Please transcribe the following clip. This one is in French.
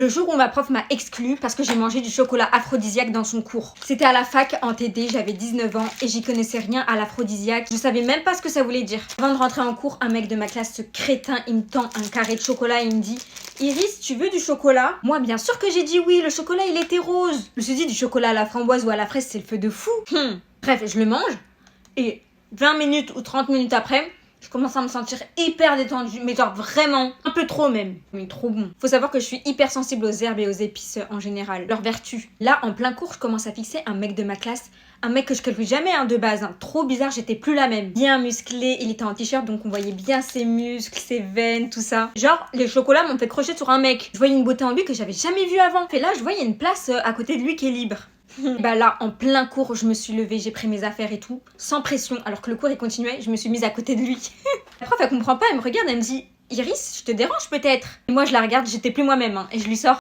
Le jour où ma prof m'a exclue parce que j'ai mangé du chocolat aphrodisiaque dans son cours. C'était à la fac en TD, j'avais 19 ans et j'y connaissais rien à l'aphrodisiaque. Je savais même pas ce que ça voulait dire. Avant de rentrer en cours, un mec de ma classe, ce crétin, il me tend un carré de chocolat et il me dit « Iris, tu veux du chocolat ?» Moi, bien sûr que j'ai dit oui, le chocolat il était rose. Je me suis dit du chocolat à la framboise ou à la fraise, c'est le feu de fou. Bref, je le mange et 20 minutes ou 30 minutes après, je commence à me sentir hyper détendue, mais genre vraiment, un peu trop même, mais trop bon. Faut savoir que je suis hyper sensible aux herbes et aux épices en général, leurs vertus. Là, en plein cours, je commence à fixer un mec de ma classe, un mec que je calcule jamais de base, trop bizarre, j'étais plus la même. Bien musclé, il était en t-shirt donc on voyait bien ses muscles, ses veines, tout ça. Genre, les chocolats m'ont fait crocher sur un mec. Je voyais une beauté en lui que j'avais jamais vue avant. Et là, je voyais une place à côté de lui qui est libre. Bah là, en plein cours, je me suis levée, j'ai pris mes affaires et tout, sans pression, alors que le cours il continuait, je me suis mise à côté de lui. La prof elle comprend pas, elle me regarde, elle me dit « Iris, je te dérange peut-être ?» Et moi je la regarde, j'étais plus moi-même, et je lui sors